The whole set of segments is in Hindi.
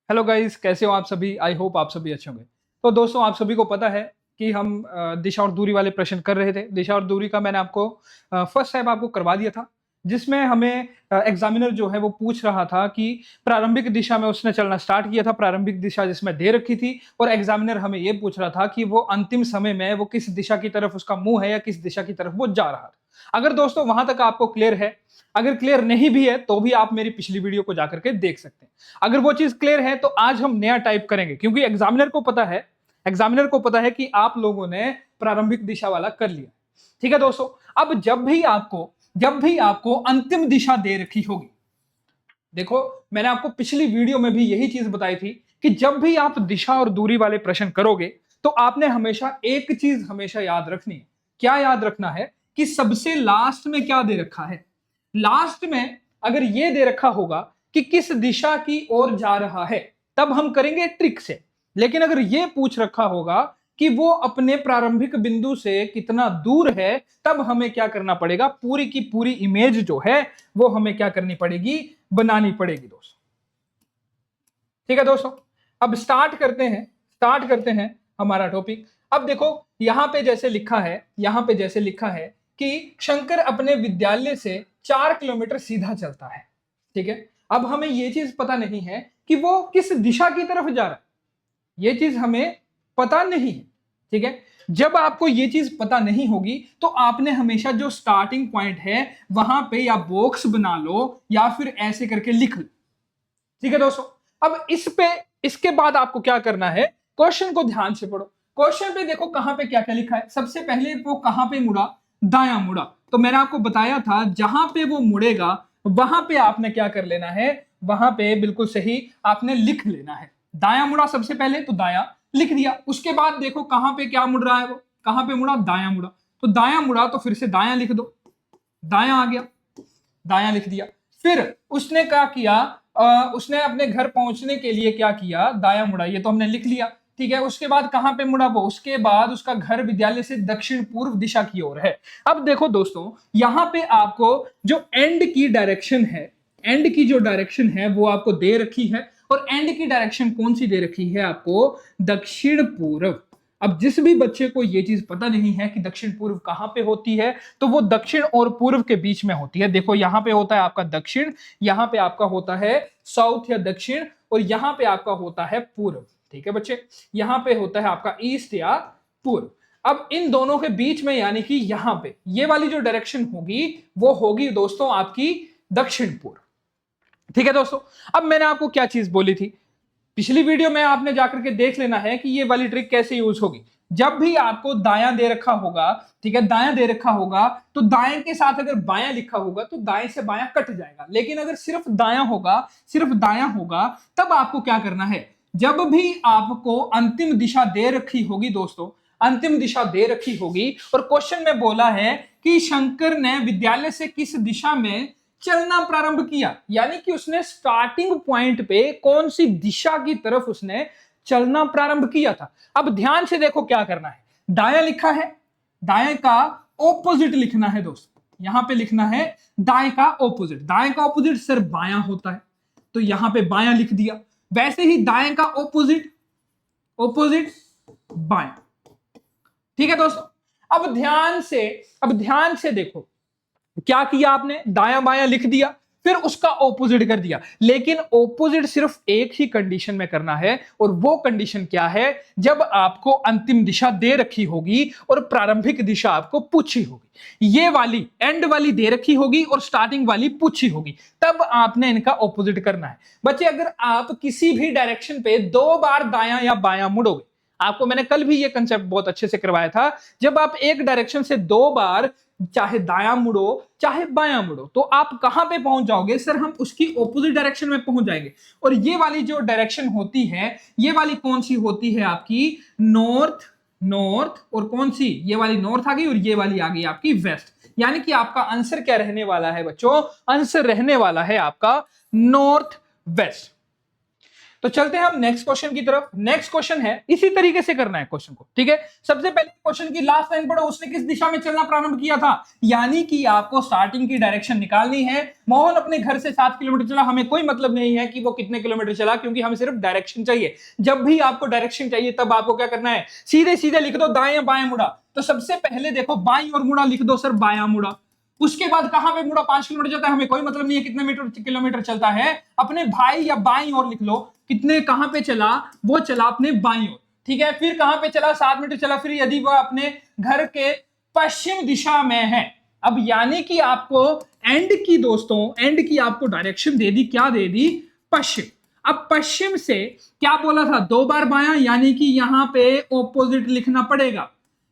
हेलो गाइस, कैसे हो आप सभी। आई होप आप सभी अच्छे होंगे। तो दोस्तों, आप सभी को पता है कि हम दिशा और दूरी वाले प्रश्न कर रहे थे। दिशा और दूरी का मैंने आपको फर्स्ट टाइम आपको करवा दिया था, जिसमें हमें एग्जामिनर जो है वो पूछ रहा था कि प्रारंभिक दिशा में उसने चलना स्टार्ट किया था, प्रारंभिक दिशा जिसमें दे रखी थी, और एग्जामिनर हमें ये पूछ रहा था कि वो अंतिम समय में वो किस दिशा की तरफ उसका मुंह है या किस दिशा की तरफ वो जा रहा था। अगर दोस्तों वहां तक आपको क्लियर है, अगर क्लियर नहीं भी है तो भी आप मेरी पिछली वीडियो को जाकर के देख सकते हैं। अगर वो चीज क्लियर है तो आज हम नया टाइप करेंगे, क्योंकि एग्जामिनर को पता है कि आप लोगों ने प्रारंभिक दिशा वाला कर लिया। ठीक है दोस्तों, अब जब भी आपको अंतिम दिशा दे रखी होगी, देखो मैंने आपको पिछली वीडियो में भी यही चीज बताई थी कि जब भी आप दिशा और दूरी वाले प्रश्न करोगे तो आपने हमेशा एक चीज हमेशा याद रखनी है। क्या याद रखना है कि सबसे लास्ट में क्या दे रखा है। लास्ट में अगर ये दे रखा होगा कि किस दिशा की ओर जा रहा है, तब हम करेंगे ट्रिक से। लेकिन अगर ये पूछ रखा होगा कि वो अपने प्रारंभिक बिंदु से कितना दूर है, तब हमें क्या करना पड़ेगा, पूरी की पूरी इमेज जो है वो हमें क्या करनी पड़ेगी, बनानी पड़ेगी दोस्तों। ठीक है दोस्तों, अब स्टार्ट करते हैं हमारा टॉपिक। अब देखो यहां पे जैसे लिखा है कि शंकर अपने विद्यालय से 4 किलोमीटर सीधा चलता है। ठीक है, अब हमें यह चीज पता नहीं है कि वो किस दिशा की तरफ जा रहा है, ये चीज हमें पता नहीं है। ठीक है, जब आपको ये चीज पता नहीं होगी तो आपने हमेशा जो स्टार्टिंग पॉइंट है वहां पे या बॉक्स बना लो या फिर ऐसे करके लिख लो। ठीक है दोस्तों, अब इसके बाद आपको क्या करना है, क्वेश्चन को ध्यान से पढ़ो। क्वेश्चन पे देखो कहां पे क्या क्या लिखा है। सबसे पहले वो कहां पे मुड़ा, दायां मुड़ा। तो मैंने आपको बताया था जहां पे वो मुड़ेगा वहां पे आपने क्या कर लेना है, वहां पे बिल्कुल सही आपने लिख लेना है। दायां मुड़ा सबसे पहले, तो दायां लिख दिया। उसके बाद देखो कहां पे क्या मुड़ रहा है, वो कहां पे मुड़ा, दायां मुड़ा। तो दायां मुड़ा तो फिर से दायां लिख दो, दायां आ गया, दायां लिख दिया। फिर उसने क्या किया, उसने अपने घर पहुंचने के लिए क्या किया, दायां मुड़ा, ये तो हमने लिख लिया। ठीक है, उसके बाद कहां पे मुड़ा वो, उसके बाद उसका घर विद्यालय से दक्षिण पूर्व दिशा की ओर है। अब देखो दोस्तों, यहां पे आपको जो एंड की जो डायरेक्शन है वो आपको दे रखी है, और एंड की डायरेक्शन कौन सी दे रखी है आपको, दक्षिण पूर्व। अब जिस भी बच्चे को यह चीज पता नहीं है कि दक्षिण पूर्व कहां पे होती है, तो वो दक्षिण और पूर्व के बीच में होती है। देखो यहां पे होता है आपका दक्षिण, यहां पे आपका होता है साउथ या दक्षिण, और यहां पे आपका होता है पूर्व। ठीक है बच्चे, यहां पे होता है आपका ईस्ट या पूर्व। अब इन दोनों के बीच में यानी कि यहां पे ये वाली जो डायरेक्शन होगी वो होगी दोस्तों आपकी दक्षिण पूर्व। ठीक है दोस्तों, अब मैंने आपको क्या चीज बोली थी पिछली वीडियो में, आपने जाकर के देख लेना है कि ये वाली ट्रिक कैसे यूज होगी। जब भी आपको दायां दे रखा होगा, ठीक है, दायां दे रखा होगा, तो दाएं के साथ अगर बायां लिखा होगा तो दाएं से बायां कट जाएगा। लेकिन अगर सिर्फ दायां होगा, सिर्फ दायां होगा, तब आपको क्या करना है, जब भी आपको अंतिम दिशा दे रखी होगी दोस्तों, अंतिम दिशा दे रखी होगी, और क्वेश्चन में बोला है कि शंकर ने विद्यालय से किस दिशा में चलना प्रारंभ किया, यानी कि उसने स्टार्टिंग पॉइंट पे कौन सी दिशा की तरफ उसने चलना प्रारंभ किया था। अब ध्यान से देखो क्या करना है, दायां लिखा है, दाएं का ऑपोजिट लिखना है दोस्तों। यहां पे लिखना है दाएं का ऑपोजिट, दाएं का ऑपोजिट सर बायां होता है, तो यहां पे बायां लिख दिया। वैसे ही दाएं का ऑपोजिट, ऑपोजिट बायां। ठीक है दोस्तों, अब ध्यान से देखो क्या किया आपने, दायां बायां लिख दिया, फिर उसका ऑपोजिट कर दिया। लेकिन ऑपोजिट सिर्फ एक ही कंडीशन में करना है, और वो कंडीशन क्या है, जब आपको अंतिम दिशा दे रखी होगी और प्रारंभिक दिशा आपको पूछी होगी। ये वाली एंड वाली दे रखी होगी और स्टार्टिंग वाली पूछी होगी, तब आपने इनका ऑपोजिट करना है। बच्चे अगर आप किसी भी डायरेक्शन पे 2 बार दायां या बायां मुड़ोगे, आपको मैंने कल भी ये कंसेप्ट बहुत अच्छे से करवाया था, जब आप एक डायरेक्शन से 2 बार चाहे दायां मुड़ो चाहे बायां मुड़ो, तो आप कहां पे पहुंच जाओगे, सर हम उसकी ऑपोजिट डायरेक्शन में पहुंच जाएंगे। और ये वाली जो डायरेक्शन होती है, ये वाली कौन सी होती है आपकी, नॉर्थ, नॉर्थ, और कौन सी, ये वाली नॉर्थ आ गई, और ये वाली आ गई आपकी वेस्ट। यानी कि आपका आंसर क्या रहने वाला है बच्चों, आंसर रहने वाला है आपका नॉर्थ वेस्ट। तो चलते हैं हम नेक्स्ट क्वेश्चन की तरफ। नेक्स्ट क्वेश्चन है, इसी तरीके से करना है क्वेश्चन को, ठीक है। सबसे पहले क्वेश्चन की लास्ट लाइन पढ़ो, उसने किस दिशा में चलना प्रारंभ किया था, यानी कि आपको स्टार्टिंग की डायरेक्शन निकालनी है। मोहन अपने घर से 7 किलोमीटर चला, हमें कोई मतलब नहीं है कि वो कितने किलोमीटर चला, क्योंकि हमें सिर्फ डायरेक्शन चाहिए। जब भी आपको डायरेक्शन चाहिए तब आपको क्या करना है, सीधे सीधे लिख दो दाएं बाएं मुड़ा। तो सबसे पहले देखो बाईं ओर मुड़ा, लिख दो सर बायां मुड़ा। उसके बाद कहां पे मुड़ा, 5 किलोमीटर चलता है, हमें कोई मतलब नहीं है कितने किलोमीटर चलता है, अपने भाई या बाईं ओर लिख लो। कितने कहां पे चला, वो चला अपने बाईं ओर, ठीक है। फिर कहां पे चला, 7 मीटर चला। फिर यदि वह अपने घर के पश्चिम दिशा में है, अब यानी कि आपको एंड की दोस्तों, एंड की आपको डायरेक्शन दे दी, क्या दे दी, पश्चिम। अब पश्चिम से क्या बोला था, 2 बार बायां, यानी कि यहां पे ऑपोजिट लिखना पड़ेगा,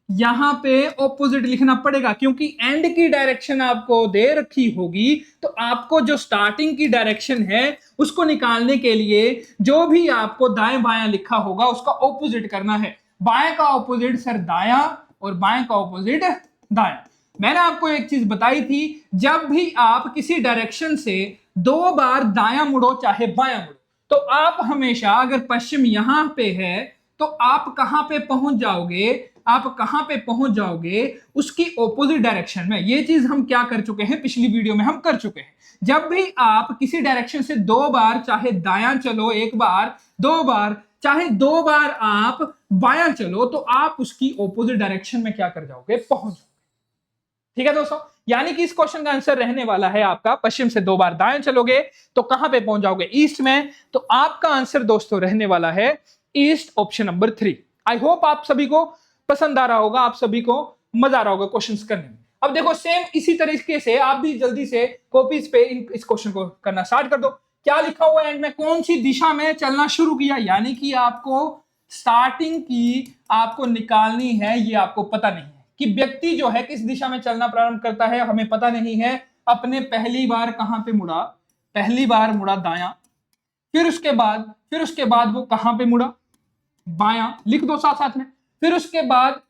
यहां पे ऑपोजिट लिखना पड़ेगा, क्योंकि एंड की डायरेक्शन आपको दे रखी होगी। तो आपको जो स्टार्टिंग की डायरेक्शन है उसको निकालने के लिए जो भी आपको दाएं बायां लिखा होगा उसका ऑपोजिट करना है। बाएं का ऑपोजिट सर दायां, और बाएं का ऑपोजिट दायां। मैंने आपको एक चीज बताई थी, जब भी आप किसी डायरेक्शन से 2 बार दायां मुड़ो चाहे बायां मुड़ो, तो आप हमेशा, अगर पश्चिम यहां पे है तो आप कहां पे पहुंच जाओगे, आप कहां पे पहुंच जाओगे, उसकी ऑपोजिट डायरेक्शन में। ये चीज हम क्या कर चुके हैं, पिछली वीडियो में हम कर चुके हैं। जब भी आप किसी डायरेक्शन से 2 बार, चाहे दायां चलो 1 बार, 2 बार, चाहे 2 बार आप बायां चलो, तो आप उसकी ऑपोजिट डायरेक्शन में क्या कर जाओगे, पहुंच जाओगे, ठीक है दोस्तों। यानी कि इस क्वेश्चन का आंसर रहने वाला है आपका, पश्चिम से 2 बार दाएं चलोगे तो कहां पे पहुंच जाओगे, ईस्ट में। तो आपका आंसर दोस्तों रहने वाला है east, option number 3। I hope आप सभी को पसंद आ रहा होगा, आप सभी को मजा आ रहा होगा क्वेश्चंस करने में। अब देखो सेम इसी तरीके से आप भी जल्दी से कॉपीज पे इस क्वेश्चन को करना स्टार्ट कर दो। क्या लिखा हुआ है एंड में, कौन सी दिशा में चलना शुरू किया, यानी कि आपको स्टार्टिंग की आपको निकालनी है, ये आपको पता नहीं है कि व्यक्ति जो है किस दिशा में चलना प्रारंभ करता है, हमें पता नहीं है। अपने पहली बार कहां पे मुड़ा, पहली बार मुड़ा दायां, फिर उसके बाद वो कहां पे मुड़ा, बायां, लिख दो साथ साथ में। फिर उसके बाद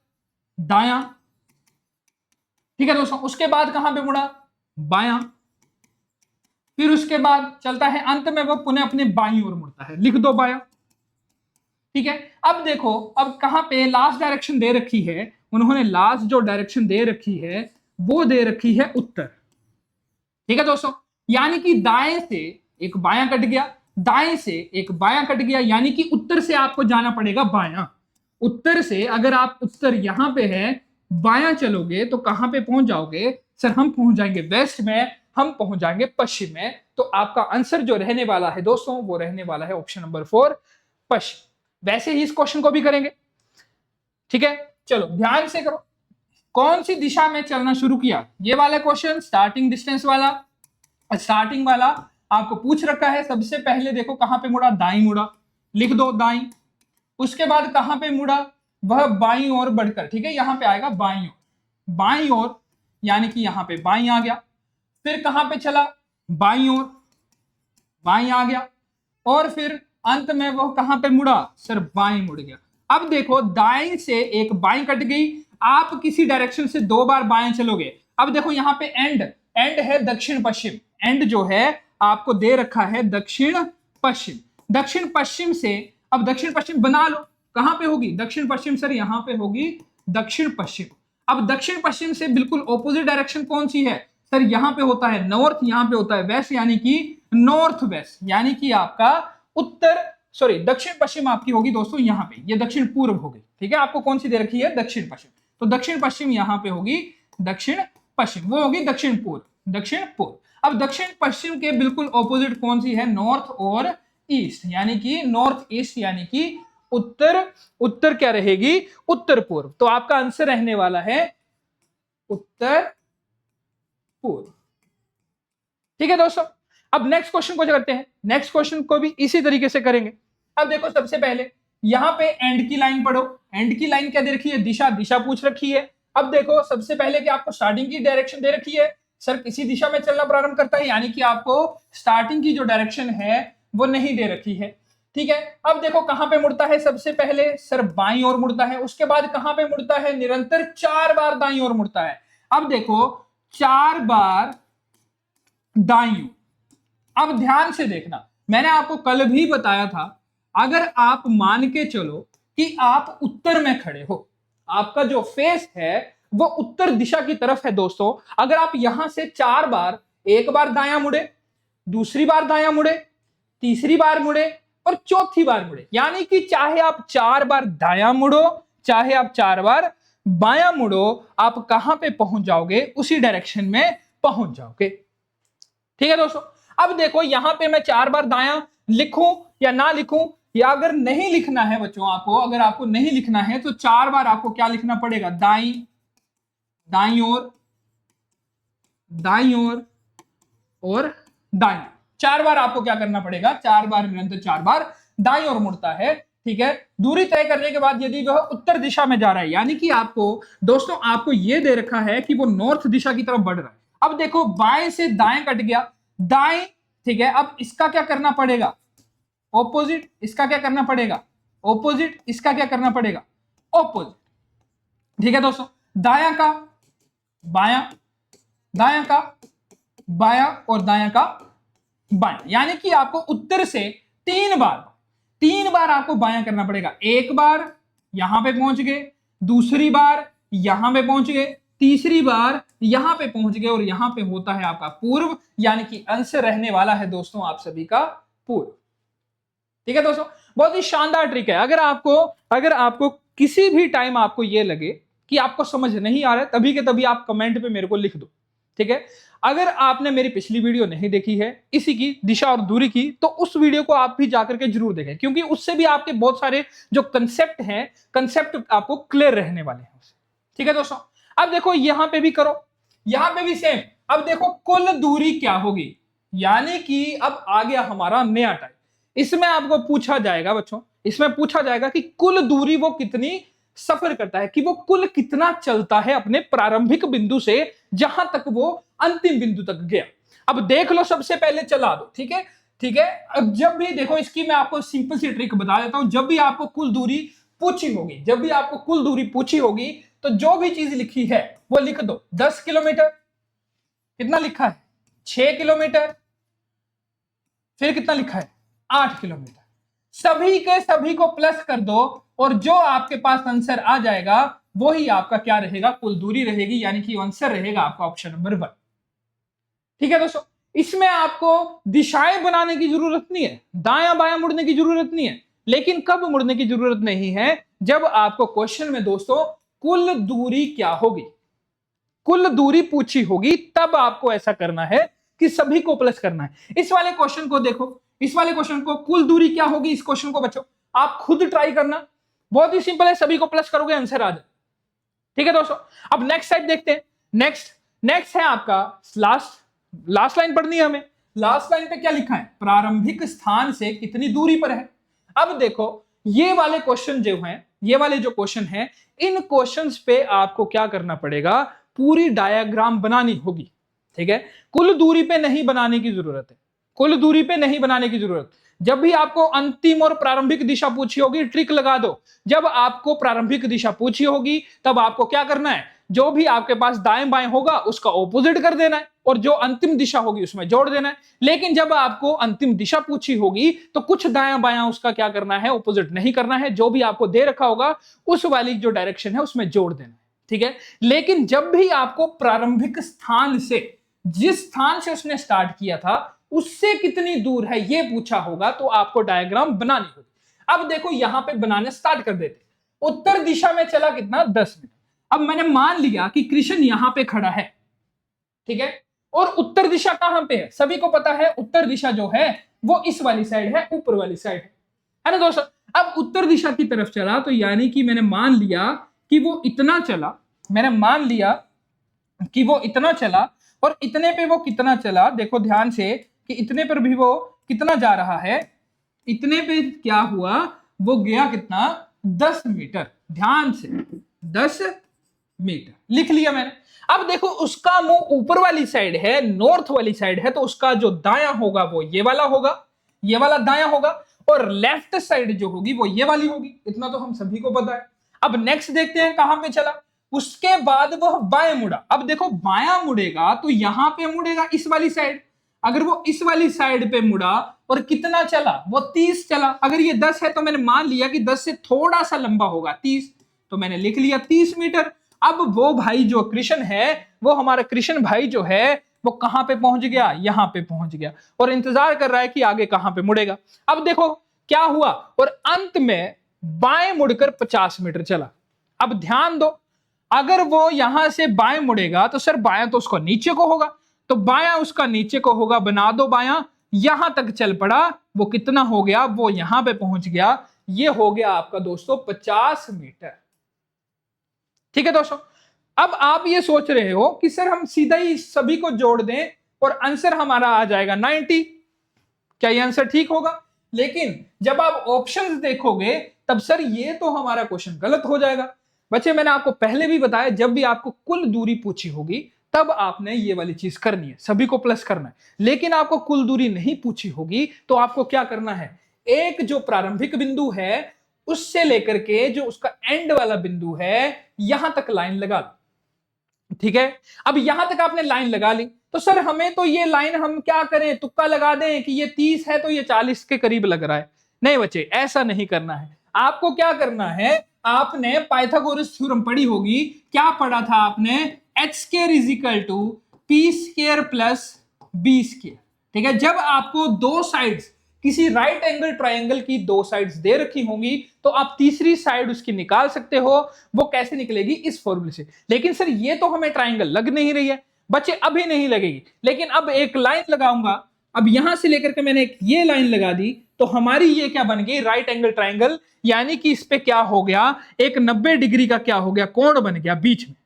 दायां, ठीक है दोस्तों। उसके बाद कहां पे मुड़ा, बायां। फिर उसके बाद चलता है, अंत में वो पुनः अपने बाईं ओर मुड़ता है, लिख दो बायां, ठीक है। अब देखो, अब कहां पे लास्ट डायरेक्शन दे रखी है, उन्होंने लास्ट जो डायरेक्शन दे रखी है वो दे रखी है उत्तर, ठीक है दोस्तों। यानी कि दाएं से एक बायां कट गया, दाएं से एक बायां कट गया, यानी कि उत्तर से आपको जाना पड़ेगा बायां। उत्तर से अगर आप उत्तर यहां पे है, बायां चलोगे तो कहां पे पहुंच जाओगे, सर हम पहुंच जाएंगे वेस्ट में, हम पहुंच जाएंगे पश्चिम में। तो आपका आंसर जो रहने वाला है दोस्तों, वो रहने वाला है ऑप्शन नंबर 4, पश्चिम। वैसे ही इस क्वेश्चन को भी करेंगे, ठीक है। चलो ध्यान से करो, कौन सी दिशा में चलना शुरू किया, ये वाला क्वेश्चन स्टार्टिंग डिस्टेंस वाला, स्टार्टिंग वाला आपको पूछ रखा है। सबसे पहले देखो कहां पे मुड़ा, दाई मुड़ा, लिख दो दाई। उसके बाद कहां पे मुड़ा, वह बाईं ओर बढ़कर, ठीक है, यहां पे आएगा बाईं ओर, बाईं ओर, यानी कि यहां पे बाईं आ गया। फिर कहां पे चला, बाईं ओर, बाईं आ गया। और फिर अंत में वो कहां पे मुड़ा, सर बाईं मुड़ गया। अब देखो दाएं से एक बाईं कट गई, आप किसी डायरेक्शन से 2 बार बाएं चलोगे। अब देखो यहां पे एंड, एंड है दक्षिण पश्चिम, एंड जो है आपको दे रखा है दक्षिण पश्चिम। दक्षिण पश्चिम से अब दक्षिण पश्चिम बना लो, कहां पे होगी दक्षिण पश्चिम, सर यहां पे होगी दक्षिण पश्चिम। अब दक्षिण पश्चिम से बिल्कुल ऑपोजिट डायरेक्शन कौन सी है, सर यहां पे होता है नॉर्थ, यहां पे होता है वेस्ट, यानी कि नॉर्थ वेस्ट, यानी कि आपका उत्तर, सॉरी दक्षिण पश्चिम आपकी होगी दोस्तों यहां पे, ये दक्षिण पूर्व होगी, ठीक है। आपको कौन सी दे रखी है, दक्षिण पश्चिम, तो दक्षिण पश्चिम यहां पे होगी दक्षिण पश्चिम, वो होगी दक्षिण पूर्व, दक्षिण पूर्व। अब दक्षिण पश्चिम के बिल्कुल ऑपोजिट कौन सी है, नॉर्थ और ईस्ट, यानी कि नॉर्थ ईस्ट, यानी कि उत्तर, उत्तर क्या रहेगी, उत्तर पूर्व। तो आपका आंसर रहने वाला है उत्तर पूर्व, ठीक है दोस्तों। अब नेक्स्ट क्वेश्चन को करते हैं, नेक्स्ट क्वेश्चन को भी इसी तरीके से करेंगे। अब देखो सबसे पहले यहां पे एंड की लाइन पढ़ो, एंड की लाइन क्या दे रखी है, दिशा, दिशा पूछ रखी है। अब देखो सबसे पहले कि आपको स्टार्टिंग की डायरेक्शन दे रखी है, सर किसी दिशा में चलना प्रारंभ करता है, यानी कि आपको स्टार्टिंग की जो डायरेक्शन है वो नहीं दे रखी है, ठीक है। अब देखो कहां पे मुड़ता है, सबसे पहले सर बाईं ओर मुड़ता है, उसके बाद कहां पे मुड़ता है, निरंतर 4 बार दाईं ओर मुड़ता है। अब देखो 4 बार दाईं ओर। अब ध्यान से देखना, मैंने आपको कल भी बताया था अगर आप मान के चलो कि आप उत्तर में खड़े हो, आपका जो फेस है वो उत्तर दिशा की तरफ है दोस्तों, अगर आप यहां से 4 बार, एक बार दायां मुड़े, दूसरी बार दायां मुड़े, तीसरी बार मुड़े और चौथी बार मुड़े, यानी कि चाहे आप 4 बार दायां मुड़ो, चाहे आप 4 बार बायां मुड़ो, आप कहां पे पहुंच जाओगे, उसी डायरेक्शन में पहुंच जाओगे। ठीक है दोस्तों, अब देखो यहां पे मैं 4 बार दायां लिखूं या ना लिखूं, या अगर नहीं लिखना है बच्चों आपको, अगर आपको नहीं लिखना है तो 4 बार आपको क्या लिखना पड़ेगा, दाई, दाई और दाई। 4 बार आपको क्या करना पड़ेगा, 4 बार निरंतर 4 बार दाई और मुड़ता है। ठीक है, दूरी तय करने के बाद यदि वह उत्तर दिशा में जा रहा है, यानी कि आपको दोस्तों आपको यह दे रखा है कि वो नॉर्थ दिशा की तरफ बढ़ रहा है। अब देखो बाएं से दाएं कट गया, दाएं, ठीक है, अब इसका क्या करना पड़ेगा, ऑपोजिट, इसका क्या करना पड़ेगा, ऑपोजिट, इसका क्या करना पड़ेगा, ऑपोजिट। ठीक है दोस्तों, दायां का बायां, दायां का बायां और दायां का बायां, यानी कि आपको उत्तर से 3 बार आपको बायां करना पड़ेगा। एक बार यहां पे पहुंच गए, दूसरी बार यहां पे पहुंच गए, तीसरी बार यहां पे पहुंच गए और यहां पे होता है आपका पूर्व, यानी कि अंश रहने वाला है दोस्तों आप सभी का पूर्व। ठीक है दोस्तों, बहुत ही शानदार ट्रिक है। अगर आपको किसी भी टाइम आपको ये लगे कि आपको समझ नहीं आ रहा है, तभी के तभी आप कमेंट पे मेरे को लिख दो। ठीक है, अगर आपने मेरी पिछली वीडियो नहीं देखी है इसी की दिशा और दूरी की, तो उस वीडियो को आप भी जाकर के जरूर देखें, क्योंकि उससे भी आपके बहुत सारे जो कंसेप्ट आपको क्लियर रहने वाले हैं उससे। ठीक है दोस्तों, अब देखो यहां पे भी करो, यहां पे भी सेम। अब देखो कुल दूरी क्या होगी, यानी कि अब आ गया हमारा नया टाइप। इसमें आपको पूछा जाएगा बच्चों, इसमें पूछा जाएगा कि कुल दूरी वो कितनी सफर करता है, कि वो कुल कितना चलता है अपने प्रारंभिक बिंदु से जहां तक वो अंतिम बिंदु तक गया। अब देख लो, सबसे पहले चला दो। ठीक है, ठीक है, अब जब भी देखो, इसकी मैं आपको सिंपल सी ट्रिक बता देता हूं। जब भी आपको कुल दूरी पूछी होगी, जब भी आपको कुल दूरी पूछी होगी, तो जो भी चीज लिखी है वो लिख दो। 10 किलोमीटर, कितना लिखा है, 6 किलोमीटर, फिर कितना लिखा है, 8 किलोमीटर। सभी के सभी को प्लस कर दो और जो आपके पास आंसर आ जाएगा वही आपका क्या रहेगा, कुल दूरी रहेगी, यानी कि आंसर रहेगा आपका ऑप्शन नंबर 1। ठीक है दोस्तों, इसमें आपको दिशाएं बनाने की जरूरत नहीं है, दायां बायां मुड़ने की जरूरत नहीं है, लेकिन कब मुड़ने की जरूरत नहीं है, जब आपको क्वेश्चन में दोस्तों कुल दूरी क्या होगी, कुल दूरी पूछी होगी, तब आपको ऐसा करना है कि सभी को प्लस करना है। इस वाले क्वेश्चन को देखो, इस वाले क्वेश्चन को कुल दूरी क्या होगी, इस क्वेश्चन को बच्चों आप खुद ट्राई करना, बहुत ही सिंपल है, सभी को प्लस करोगे आंसर आ जाए। ठीक है दोस्तों, अब नेक्स्ट साइड देखते हैं। नेक्स्ट है आपका लास्ट लाइन पढ़नी है हमें। लास्ट लाइन पे क्या लिखा है, प्रारंभिक स्थान से कितनी दूरी पर है। अब देखो ये वाले क्वेश्चन जो हैं, ये वाले जो क्वेश्चन हैं, इन क्वेश्चंस पे आपको क्या करना पड़ेगा, पूरी डायग्राम बनानी होगी। ठीक है, कुल दूरी पे नहीं बनाने की जरूरत है, कुल दूरी पे नहीं बनाने की जरूरत। जब भी आपको अंतिम और प्रारंभिक दिशा पूछी होगी, ट्रिक लगा दो। जब आपको प्रारंभिक दिशा पूछी होगी तब आपको क्या करना है, जो भी आपके पास दाएं बाएं होगा उसका ऑपोजिट कर देना है और जो अंतिम दिशा होगी उसमें जोड़ देना है। लेकिन जब आपको अंतिम दिशा पूछी होगी तो कुछ दायां बायां उसका क्या करना है, ऑपोजिट नहीं करना है, जो भी आपको दे रखा होगा उस वाली जो डायरेक्शन है उसमें जोड़ देना है। ठीक है, लेकिन जब भी आपको प्रारंभिक स्थान से, जिस स्थान से उसने स्टार्ट किया था उससे कितनी दूर है ये पूछा होगा, तो आपको डायग्राम बनानी होगी। अब देखो यहां पे बनाने स्टार्ट कर देते। उत्तर दिशा में चला कितना, 10 मीटर। अब मैंने मान लिया कि कृष्ण यहां पे खड़ा है, ठीक है, और उत्तर दिशा कहां पे है, सभी को पता है उत्तर दिशा जो है वो इस वाली साइड है, ऊपर वाली साइड है ना दोस्तों। अब उत्तर दिशा की तरफ चला तो यानी कि मैंने मान लिया कि वो इतना चला, मैंने मान लिया कि वो इतना चला, और इतने पे वो कितना चला, देखो ध्यान से कि इतने पर भी वो कितना जा रहा है, इतने पे क्या हुआ, वो गया कितना, 10 मीटर। ध्यान से 10 मीटर लिख लिया मैंने। अब देखो उसका मुंह ऊपर वाली साइड है, नॉर्थ वाली साइड है, तो उसका जो दायां होगा वो ये वाला होगा, ये वाला दायां होगा, और लेफ्ट साइड जो होगी वो ये वाली होगी। इतना तो हम सभी को पता है। अब नेक्स्ट देखते हैं कहां पे चला। उसके बाद वह बाएं मुड़ा। अब देखो बायां मुड़ेगा तो यहां पे मुड़ेगा इस वाली साइड। अगर वो इस वाली साइड पे मुड़ा और कितना चला, वो 30 चला। अगर ये 10 है तो मैंने मान लिया कि 10 से थोड़ा सा लंबा होगा 30, तो मैंने लिख लिया 30 मीटर। अब वो भाई जो कृष्ण है, वो हमारा कृष्ण भाई जो है, वो कहां पे पहुंच गया, यहां पे पहुंच गया और इंतजार कर रहा है कि आगे कहां पे मुड़ेगा। अब देखो क्या हुआ, और अंत में बाएं मुड़कर 50 मीटर चला। अब ध्यान दो, अगर वो यहां से बाएं मुड़ेगा तो सर बायां तो उसको नीचे को होगा, तो बायां उसका नीचे को होगा, बना दो बायां, यहां तक चल पड़ा, वो कितना हो गया, वो यहां पे पहुंच गया। ये हो गया आपका दोस्तों 50 मीटर। ठीक है दोस्तों, अब आप ये सोच रहे हो कि सर हम सीधा ही सभी को जोड़ दें और आंसर हमारा आ जाएगा 90। क्या ये आंसर ठीक होगा? लेकिन जब आप ऑप्शंस देखोगे तब सर ये तो हमारा क्वेश्चन गलत हो जाएगा। बच्चे मैंने आपको पहले भी बताया, जब भी आपको कुल दूरी पूछी होगी तब आपने ये वाली चीज करनी है, सभी को प्लस करना है। लेकिन आपको कुल दूरी नहीं पूछी होगी तो आपको क्या करना है, एक जो प्रारंभिक बिंदु है उससे लेकर के जो उसका एंड वाला बिंदु है यहां तक लाइन लगा लो। ठीक है, अब यहां तक आपने लाइन लगा ली, तो सर हमें तो ये लाइन हम क्या करें, तुक्का लगा दें कि ये 30 है तो ये 40 के करीब लग रहा है। नहीं बच्चे, ऐसा नहीं करना है। आपको क्या करना है, आपने पाइथागोरस थ्योरम पढ़ी होगी। क्या पढ़ा था आपने, H square is equal to P square plus B square. ठीक है, जब आपको दो साइड्स किसी राइट एंगल ट्रायंगल की दो साइड्स दे रखी होंगी तो आप तीसरी साइड उसकी निकाल सकते हो। वो कैसे निकलेगी, इस फॉर्मूले से। लेकिन सर ये तो हमें ट्रायंगल लग नहीं रही है। बच्चे अभी नहीं लगेगी, लेकिन अब एक लाइन लगाऊंगा। अब यहां से लेकर के मैंने एक ये लाइन लगा दी, तो हमारी ये क्या बन गई, राइट एंगल ट्रायंगल। यानी कि इस पे क्या हो गया, एक 90 डिग्री का क्या हो गया, कोण बन गया बीच में।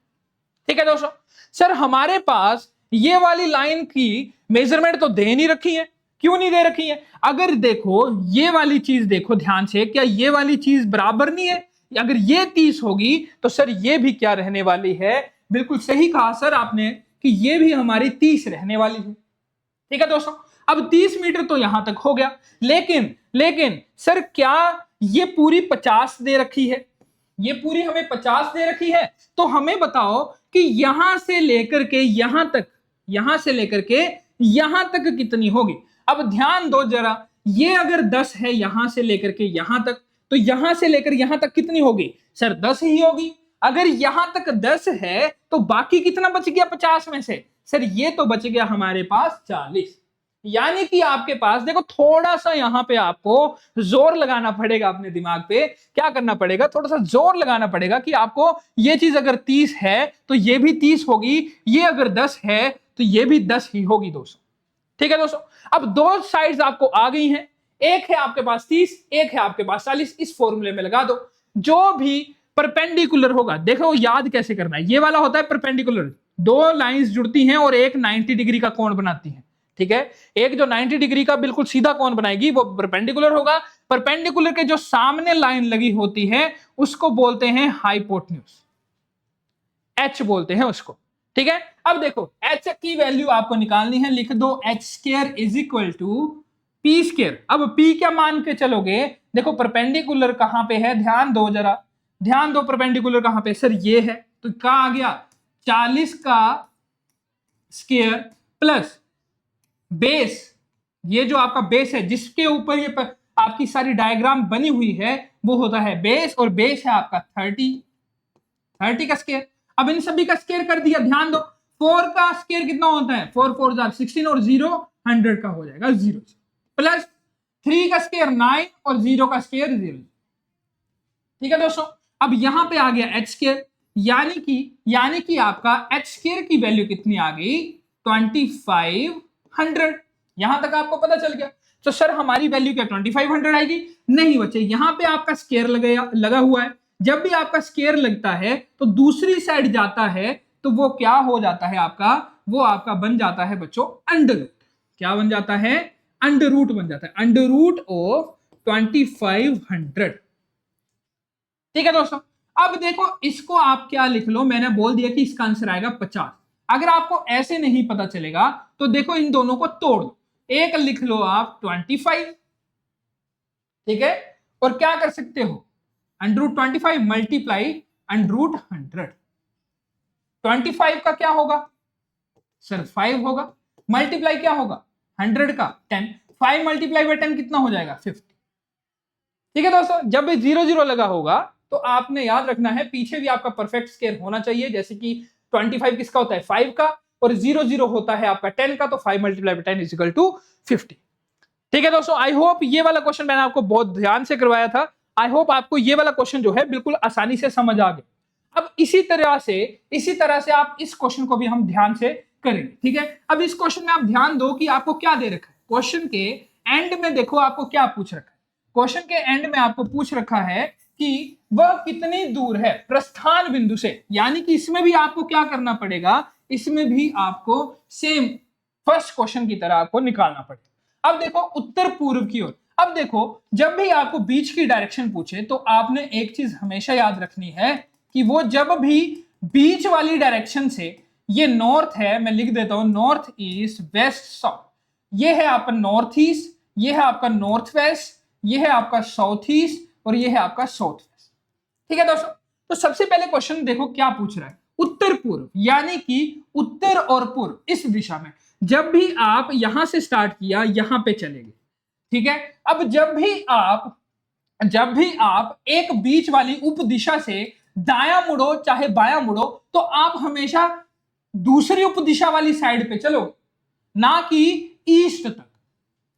ठीक है दोस्तों, सर हमारे पास ये वाली लाइन की मेजरमेंट तो दे नहीं रखी है। क्यों नहीं दे रखी है, अगर देखो ये वाली चीज देखो ध्यान से, क्या ये वाली चीज बराबर नहीं है? अगर ये 30 होगी तो सर ये भी क्या रहने वाली है, बिल्कुल सही कहा सर आपने कि ये भी हमारी 30 रहने वाली है। ठीक है दोस्तों, अब 30 मीटर तो यहां तक हो गया। लेकिन लेकिन सर क्या ये पूरी 50 दे रखी है, ये पूरी हमें 50 दे रखी है, तो हमें बताओ कि यहां से लेकर के यहां तक, यहां से लेकर के यहां तक कितनी होगी। अब ध्यान दो जरा, ये अगर 10 है यहां से लेकर के यहां तक, तो यहां से लेकर यहां तक कितनी होगी, सर 10 ही होगी। अगर यहां तक 10 है तो बाकी कितना बच गया 50 में से, सर ये तो बच गया हमारे पास 40। यानी कि आपके पास देखो, थोड़ा सा यहां पे आपको जोर लगाना पड़ेगा अपने दिमाग पे। क्या करना पड़ेगा, थोड़ा सा जोर लगाना पड़ेगा कि आपको ये चीज अगर 30 है तो ये भी 30 होगी, ये अगर 10 है तो ये भी 10 ही होगी दोस्तों। ठीक है दोस्तों, अब दो साइड्स आपको आ गई हैं, एक है आपके पास 30, एक है आपके पास 40। इस फॉर्मूले में लगा दो, जो भी परपेंडिकुलर होगा, देखो याद कैसे करना है, ये वाला होता है परपेंडिकुलर, दो लाइंस जुड़ती हैं और एक 90 डिग्री का कोण बनाती हैं। ठीक है, एक जो 90 डिग्री का बिल्कुल सीधा कोण बनाएगी वो परपेंडिकुलर होगा। परपेंडिकुलर के जो सामने लाइन लगी होती है उसको बोलते हैं हाइपोटेन्यूज, एच बोलते हैं उसको। ठीक है, अब देखो एच की वैल्यू आपको निकालनी है, लिख दो H square is equal to P square. अब पी क्या मान के चलोगे, देखो परपेंडिकुलर कहां पे है, ध्यान दो जरा, ध्यान दो, परपेंडिकुलर कहां पे, सर ये है, तो क्या आ गया 40 का स्क्वायर प्लस बेस, ये जो आपका बेस है जिसके ऊपर ये आपकी सारी डायग्राम बनी हुई है वो होता है बेस, और बेस है आपका 30 का स्क्वायर। अब इन सभी का स्क्वायर कर दिया, ध्यान दो 4 का स्क्वायर कितना होता है, 4 4 16 और 0 100 का हो जाएगा 0, प्लस 3 का स्क्वायर 9 और 0 का स्क्वायर 0। ठीक है दोस्तों, अब यहां पे आ गया एच स्क्वायर, यानी कि आपका एच स्क्वायर की वैल्यू कितनी आ गई 2500। यहां तक आपको पता चल गया। तो सर हमारी वैल्यू क्या 2500 आएगी, नहीं बच्चे, यहां पे आपका स्क्वायर लगा हुआ है। जब भी आपका स्क्वायर लगता है तो दूसरी साइड जाता है तो वो क्या हो जाता है आपका, वो आपका बन जाता है बच्चों अंडर रूट। क्या बन जाता है, अंडर रूट बन जाता है, अंडर रूट ऑफ 2500। ठीक है दोस्तों, अब देखो इसको आप क्या लिख लो, मैंने बोल दिया कि इसका आंसर आएगा 50। अगर आपको ऐसे नहीं पता चलेगा तो देखो इन दोनों को तोड़ दो, एक लिख लो आप 25, ठीक है, और क्या कर सकते हो under root 25 multiply under root 100। 25 का क्या होगा सर 5 होगा, मल्टीप्लाई क्या होगा 100 का 10, 5 मल्टीप्लाई बाय 10 कितना हो जाएगा 50। ठीक है दोस्तों, जब भी 0 0 लगा होगा तो आपने याद रखना है पीछे भी आपका परफेक्ट स्क्वायर होना चाहिए, जैसे कि 25 किसका होता है 5 का, और 0 0 होता है आपका 10 का, तो 5 multiply by 10 is equal to 50। ठीक है दोस्तों, आई होप ये वाला क्वेश्चन मैंने आपको बहुत ध्यान से करवाया था। आई होप आपको ये वाला क्वेश्चन जो है बिल्कुल आसानी से समझ आ गया। अब इसी तरह से आप इस क्वेश्चन को भी हम ध्यान से करेंगे। ठीक है, अब इस क्वेश्चन में आप ध्यान दो कि आपको क्या दे रखा है। क्वेश्चन के एंड में देखो आपको क्या पूछ रखा है। क्वेश्चन के एंड में आपको पूछ रखा है कि वह कितनी दूर है प्रस्थान बिंदु से, यानी कि इसमें भी आपको क्या करना पड़ेगा, इसमें भी आपको सेम फर्स्ट क्वेश्चन की तरह आपको निकालना पड़ेगा। अब देखो उत्तर पूर्व की ओर। अब देखो जब भी आपको बीच की डायरेक्शन पूछे तो आपने एक चीज हमेशा याद रखनी है कि वो जब भी बीच वाली डायरेक्शन से, ये नॉर्थ है, मैं लिख देता हूं नॉर्थ ईस्ट वेस्ट साउथ, ये है आपका नॉर्थ ईस्ट, ये है आपका नॉर्थ वेस्ट, ये है आपका साउथ ईस्ट, और ये है आपका साउथ वेस्ट। ठीक है दोस्तों, तो सबसे पहले क्वेश्चन देखो क्या पूछ रहा है, उत्तर पूर्व, यानी कि उत्तर और पूर्व इस दिशा में। जब भी आप यहां से स्टार्ट किया यहां पे चलेंगे। ठीक है, अब जब भी आप एक बीच वाली उप दिशा से दायां मुड़ो चाहे बायां मुड़ो, तो आप हमेशा दूसरी उप दिशा वाली साइड पे चलो, ना कि ईस्ट तक।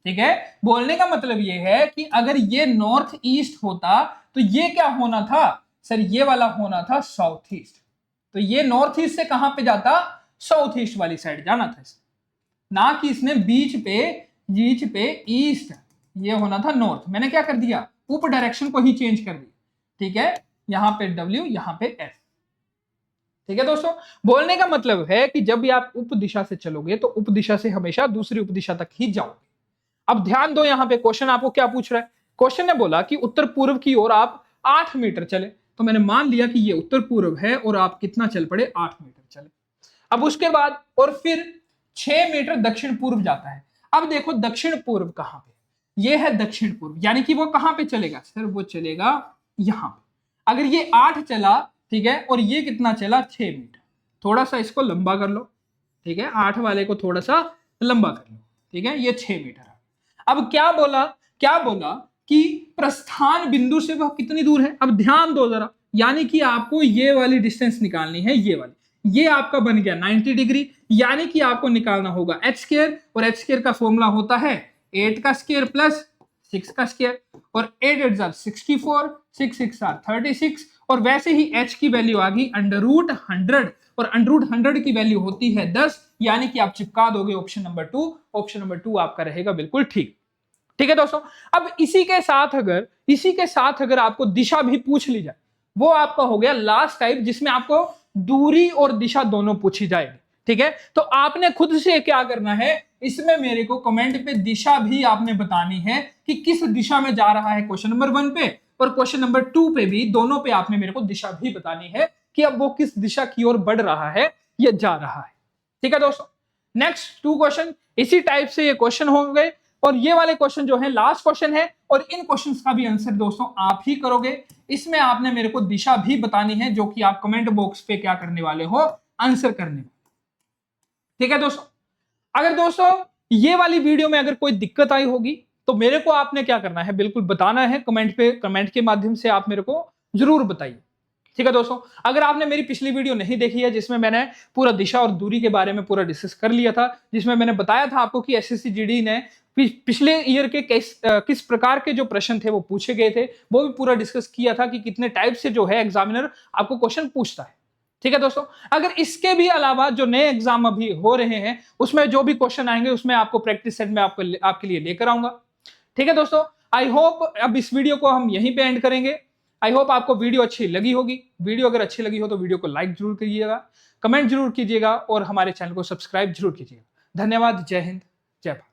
ठीक है, बोलने का मतलब यह है कि अगर ये नॉर्थ ईस्ट होता तो ये क्या होना था सर, ये वाला होना था साउथ ईस्ट। तो ये नॉर्थ ईस्ट से कहां पे जाता, साउथ ईस्ट वाली साइड जाना था इसने, ना कि इसने बीच पे ईस्ट, ये होना था नॉर्थ। मैंने क्या कर दिया, उप डायरेक्शन को ही चेंज कर दिया। ठीक है, यहां पे W, यहां पे S। ठीक है दोस्तों, बोलने का मतलब है कि जब भी आप उप दिशा से चलोगे तो उप दिशा से हमेशा दूसरी उप दिशा तक ही जाओगे। अब ध्यान दो, यहां पे क्वेश्चन आपको क्या पूछ रहा है। क्वेश्चन ने बोला कि उत्तर पूर्व की ओर आप 8 मीटर चले, तो मैंने मान लिया कि ये उत्तर पूर्व है और आप कितना चल पड़े, 8 मीटर चले। अब उसके बाद और फिर 6 मीटर दक्षिण पूर्व जाता है। अब देखो दक्षिण पूर्व कहां पे, ये है दक्षिण पूर्व, यानी कि वो कहां पे चलेगा सर, वो चलेगा यहां पे। अगर ये 8 चला, ठीक है, और ये कितना चला 6 मीटर, थोड़ा सा इसको लंबा कर लो। ठीक है, 8 वाले को थोड़ा सा लंबा कर लो। ठीक है, ये 6 मीटर है। अब क्या बोला कि प्रस्थान बिंदु से वह कितनी दूर है। अब ध्यान दो जरा, यानी कि आपको ये वाली डिस्टेंस निकालनी है, ये वाली, ये आपका बन गया 90 डिग्री, यानी कि आपको निकालना होगा h स्क्वायर, और h स्क्वायर का फॉर्मूला होता है 8 का स्क्वायर प्लस 6 का स्क्वायर, और 8 8 जार 64, 6 6 जार 36, और वैसे ही h की वैल्यू आ गई √100, और √100 की वैल्यू होती है 10, यानी कि आप चिपका दोगे ऑप्शन नंबर 2। ऑप्शन नंबर 2 आपका रहेगा बिल्कुल ठीक। ठीक है दोस्तों, अब इसी के साथ अगर आपको दिशा भी पूछ ली जाए, वो आपका हो गया लास्ट टाइप, जिसमें आपको दूरी और दिशा दोनों पूछी जाएगी। ठीक है, तो आपने खुद से क्या करना है, इसमें मेरे को कमेंट पे दिशा भी आपने बतानी है कि किस दिशा में जा रहा है क्वेश्चन नंबर 1 पे, और क्वेश्चन नंबर 2 पे भी, दोनों पे आपने मेरे को दिशा भी बतानी है कि अब वो किस दिशा की ओर बढ़ रहा है या जा रहा है। ठीक है दोस्तों, नेक्स्ट 2 क्वेश्चन इसी टाइप से ये क्वेश्चन हो गए, और ये वाले क्वेश्चन जो है लास्ट क्वेश्चन है, और इन क्वेश्चंस का भी आंसर दोस्तों आप ही करोगे। इसमें आपने मेरे को दिशा भी बतानी है, जो कि आप कमेंट बॉक्स पे क्या करने वाले हो, आंसर करने वाले। ठीक है दोस्तों, अगर दोस्तों ये वाली वीडियो में अगर कोई दिक्कत आई होगी तो मेरे को आपने क्या करना है, बिल्कुल बताना है कमेंट पे, कमेंट के माध्यम से आप मेरे को जरूर बताइए। ठीक है दोस्तों, अगर आपने मेरी पिछली वीडियो नहीं देखी है, जिसमें मैंने पूरा दिशा और दूरी के बारे में पूरा डिस्कस कर लिया था, जिसमें मैंने बताया था आपको कि एसएससी जीडी ने पिछले ईयर के किस प्रकार के जो प्रश्न थे वो पूछे गए थे, वो भी पूरा डिस्कस किया था कि कितने टाइप से जो है एग्जामिनर आपको क्वेश्चन पूछता है। ठीक है दोस्तों, अगर इसके भी अलावा जो नए एग्जाम अभी हो रहे हैं, उसमें जो भी क्वेश्चन आएंगे उसमें आपको प्रैक्टिस सेट में आपके लिए लेकर आऊंगा। ठीक है दोस्तों, आई होप अब इस वीडियो को हम यहीं पे एंड करेंगे। आई होप आपको वीडियो अच्छी लगी होगी। वीडियो अगर अच्छी लगी हो तो वीडियो को लाइक जरूर कीजिएगा, कमेंट जरूर कीजिएगा, और हमारे चैनल को सब्सक्राइब जरूर कीजिएगा। धन्यवाद, जय हिंद, जय भारत।